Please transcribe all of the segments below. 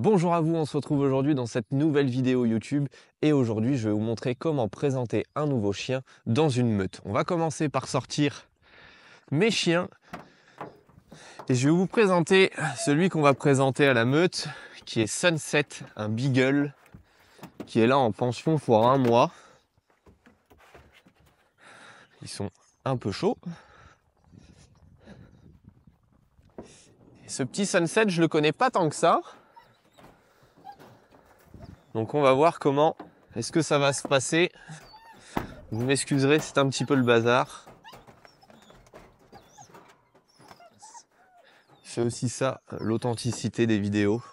Bonjour à vous, on se retrouve aujourd'hui dans cette nouvelle vidéo YouTube et aujourd'hui je vais vous montrer comment présenter un nouveau chien dans une meute. On va commencer par sortir mes chiens et je vais vous présenter celui qu'on va présenter à la meute qui est Sunset, un beagle qui est là en pension pour 1 mois. Ils sont un peu chauds. Et ce petit Sunset, je le connais pas tant que ça. Donc on va voir comment est-ce que ça va se passer. Vous m'excuserez, c'est un petit peu le bazar. C'est aussi ça, l'authenticité des vidéos.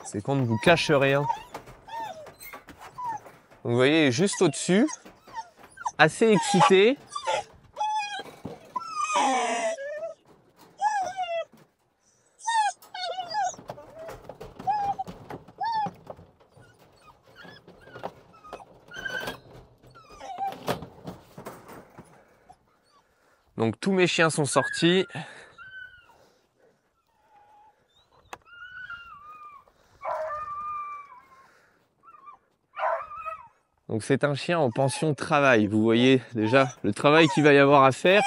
C'est qu'on ne vous cache rien. Donc vous voyez, juste au-dessus, assez excité. Donc tous mes chiens sont sortis. Donc c'est un chien en pension travail. Vous voyez déjà le travail qu'il va y avoir à faire.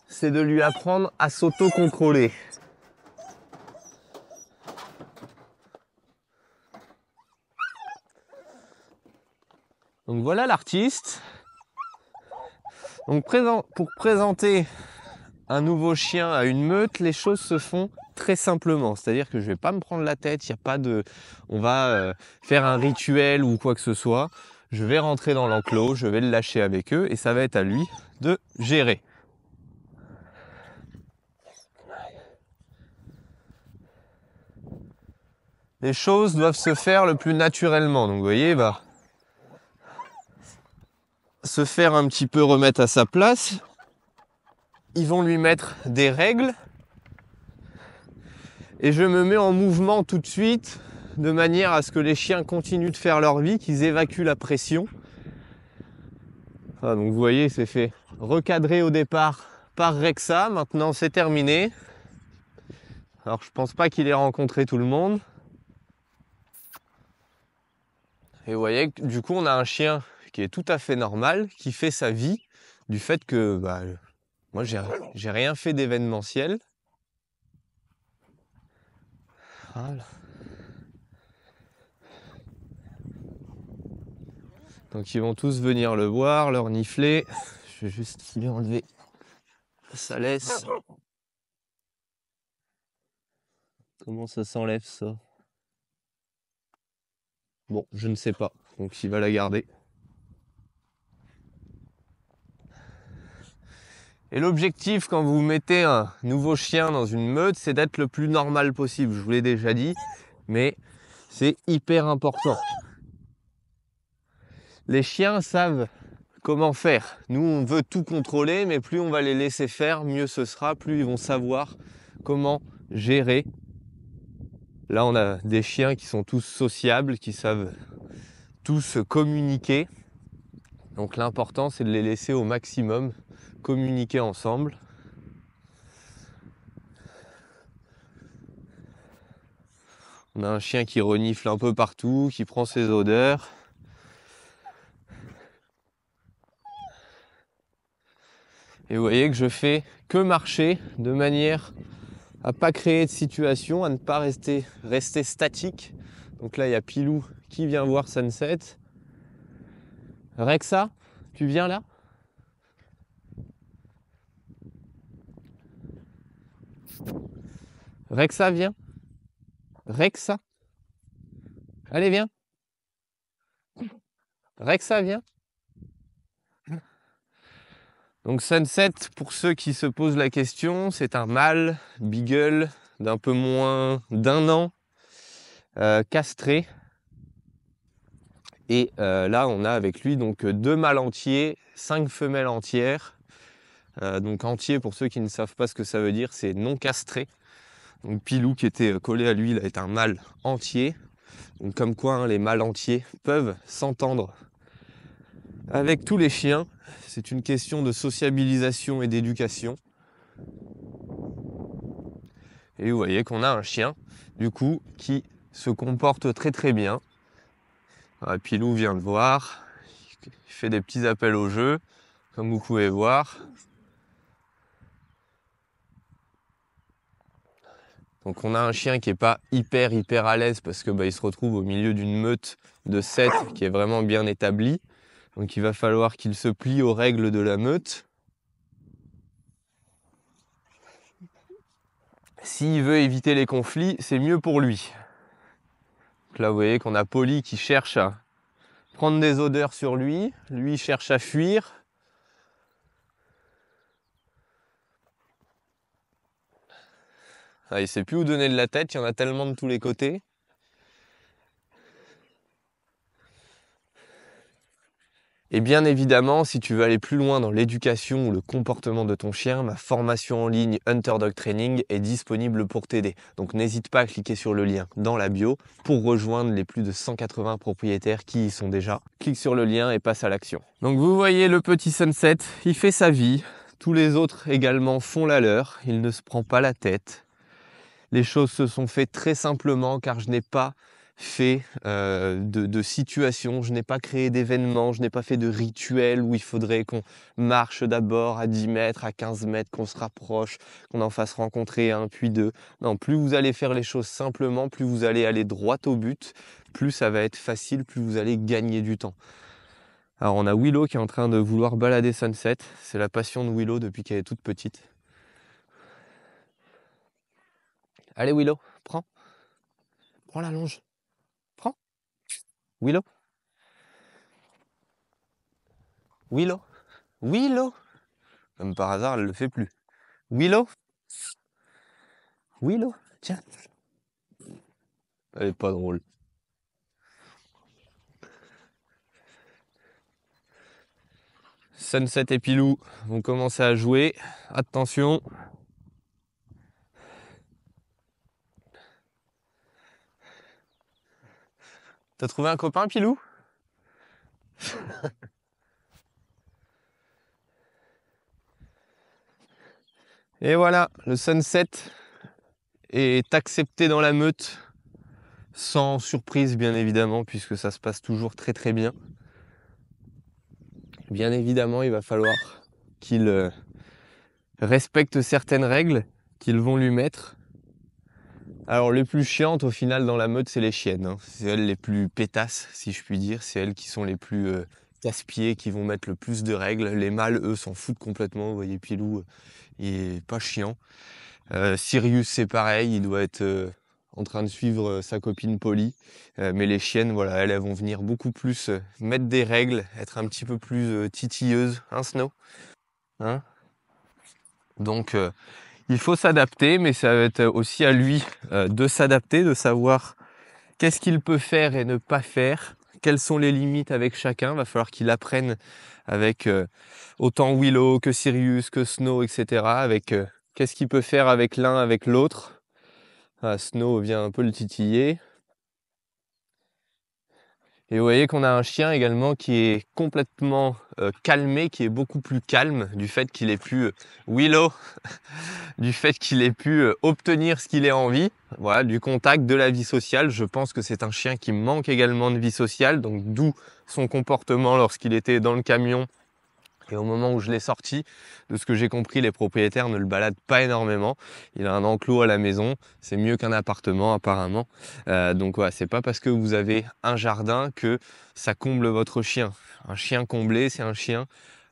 C'est de lui apprendre à s'auto-contrôler. Donc voilà l'artiste. Donc pour présenter un nouveau chien à une meute, les choses se font très simplement. C'est-à-dire que je vais pas me prendre la tête, il n'y a pas de... On va faire un rituel ou quoi que ce soit. Je vais rentrer dans l'enclos, je vais le lâcher avec eux et ça va être à lui de gérer. Les choses doivent se faire le plus naturellement. Donc vous voyez, il va se faire un petit peu remettre à sa place. Ils vont lui mettre des règles. Et je me mets en mouvement tout de suite, de manière à ce que les chiens continuent de faire leur vie, qu'ils évacuent la pression. Ah, donc vous voyez, c'est fait recadrer au départ par Rexa. Maintenant, c'est terminé. Alors, je pense pas qu'il ait rencontré tout le monde. Et vous voyez, du coup, on a un chien qui est tout à fait normal, qui fait sa vie, du fait que moi, j'ai rien fait d'événementiel. Voilà. Donc ils vont tous venir le voir, leur nifler. Je vais juste lui enlever sa laisse. Comment ça s'enlève ça? Bon, je ne sais pas. Donc il va la garder. Et l'objectif quand vous mettez un nouveau chien dans une meute, c'est d'être le plus normal possible. Je vous l'ai déjà dit, mais c'est hyper important. Les chiens savent comment faire. Nous, on veut tout contrôler, mais plus on va les laisser faire, mieux ce sera, plus ils vont savoir comment gérer. Là, on a des chiens qui sont tous sociables, qui savent tous communiquer. Donc l'important, c'est de les laisser au maximum communiquer ensemble. On a un chien qui renifle un peu partout, qui prend ses odeurs. Et vous voyez que je fais que marcher de manière à ne pas créer de situation, à ne pas rester statique. Donc là, il y a Pilou qui vient voir Sunset. Rexa, tu viens là? Rexa, viens. Rexa. Allez, viens. Rexa, viens. Donc Sunset, pour ceux qui se posent la question, c'est un mâle beagle d'un peu moins d'1 an, castré. Et là, on a avec lui donc 2 mâles entiers, 5 femelles entières. Donc entier, pour ceux qui ne savent pas ce que ça veut dire, c'est non castré. Donc Pilou qui était collé à lui, là, est un mâle entier. Donc comme quoi, hein, les mâles entiers peuvent s'entendre avec tous les chiens. C'est une question de sociabilisation et d'éducation. Et vous voyez qu'on a un chien, du coup, qui se comporte très très bien. Pilou vient de voir, il fait des petits appels au jeu, comme vous pouvez voir. Donc on a un chien qui n'est pas hyper à l'aise parce que il se retrouve au milieu d'une meute de 7 qui est vraiment bien établie. Donc il va falloir qu'il se plie aux règles de la meute. S'il veut éviter les conflits, c'est mieux pour lui. Donc là vous voyez qu'on a Polly qui cherche à prendre des odeurs sur lui. Lui cherche à fuir. Il ne sait plus où donner de la tête, il y en a tellement de tous les côtés. Et bien évidemment, si tu veux aller plus loin dans l'éducation ou le comportement de ton chien, ma formation en ligne Hunter Dog Training est disponible pour t'aider. Donc n'hésite pas à cliquer sur le lien dans la bio pour rejoindre les plus de 180 propriétaires qui y sont déjà. Clique sur le lien et passe à l'action. Donc vous voyez le petit Sunset, il fait sa vie. Tous les autres également font la leur. Il ne se prend pas la tête. Les choses se sont faites très simplement car je n'ai pas fait de situation, je n'ai pas créé d'événements, je n'ai pas fait de rituel où il faudrait qu'on marche d'abord à 10 mètres, à 15 mètres, qu'on se rapproche, qu'on en fasse rencontrer un, puis deux. Non, plus vous allez faire les choses simplement, plus vous allez aller droit au but, plus ça va être facile, plus vous allez gagner du temps. Alors on a Willow qui est en train de vouloir balader Sunset, c'est la passion de Willow depuis qu'elle est toute petite. Allez Willow, prends la longe. Prends. Willow. Willow. Willow. Comme par hasard, elle le fait plus. Willow. Willow. Tiens. Elle est pas drôle. Sunset et Pilou vont commencer à jouer. Attention. T'as trouvé un copain, Pilou? Et voilà, le Sunset est accepté dans la meute. Sans surprise, bien évidemment, puisque ça se passe toujours très très bien. Bien évidemment, il va falloir qu'il respecte certaines règles qu'ils vont lui mettre. Alors les plus chiantes au final dans la meute, c'est les chiennes. Hein. C'est elles les plus pétasses, si je puis dire. C'est elles qui sont les plus casse-pieds, qui vont mettre le plus de règles. Les mâles, eux, s'en foutent complètement. Vous voyez, Pilou, il est pas chiant. Sirius, c'est pareil. Il doit être en train de suivre sa copine Polly. Mais les chiennes, voilà, elles vont venir beaucoup plus mettre des règles, être un petit peu plus titilleuses. Hein, Snow? Hein? Donc... il faut s'adapter, mais ça va être aussi à lui de s'adapter, de savoir qu'est-ce qu'il peut faire et ne pas faire, quelles sont les limites avec chacun. Il va falloir qu'il apprenne avec autant Willow que Sirius, que Snow, etc. Avec qu'est-ce qu'il peut faire avec l'un, avec l'autre. Snow vient un peu le titiller. Et vous voyez qu'on a un chien également qui est complètement calmé, qui est beaucoup plus calme du fait qu'il ait pu Willow, du fait qu'il ait pu obtenir ce qu'il ait envie, voilà, du contact, de la vie sociale. Je pense que c'est un chien qui manque également de vie sociale, donc d'où son comportement lorsqu'il était dans le camion. Et au moment où je l'ai sorti, de ce que j'ai compris, les propriétaires ne le baladent pas énormément. Il a un enclos à la maison, c'est mieux qu'un appartement apparemment. Donc voilà, c'est pas parce que vous avez un jardin que ça comble votre chien. Un chien comblé, c'est un chien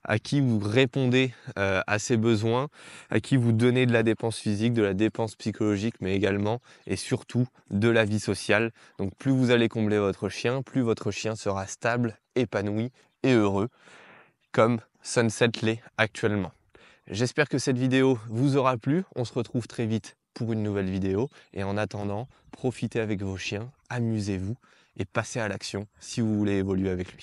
à qui vous répondez à ses besoins, à qui vous donnez de la dépense physique, de la dépense psychologique, mais également et surtout de la vie sociale. Donc plus vous allez combler votre chien, plus votre chien sera stable, épanoui et heureux, comme Sunset l'est actuellement. J'espère que cette vidéo vous aura plu. On se retrouve très vite pour une nouvelle vidéo. Et en attendant, profitez avec vos chiens, amusez-vous et passez à l'action si vous voulez évoluer avec lui.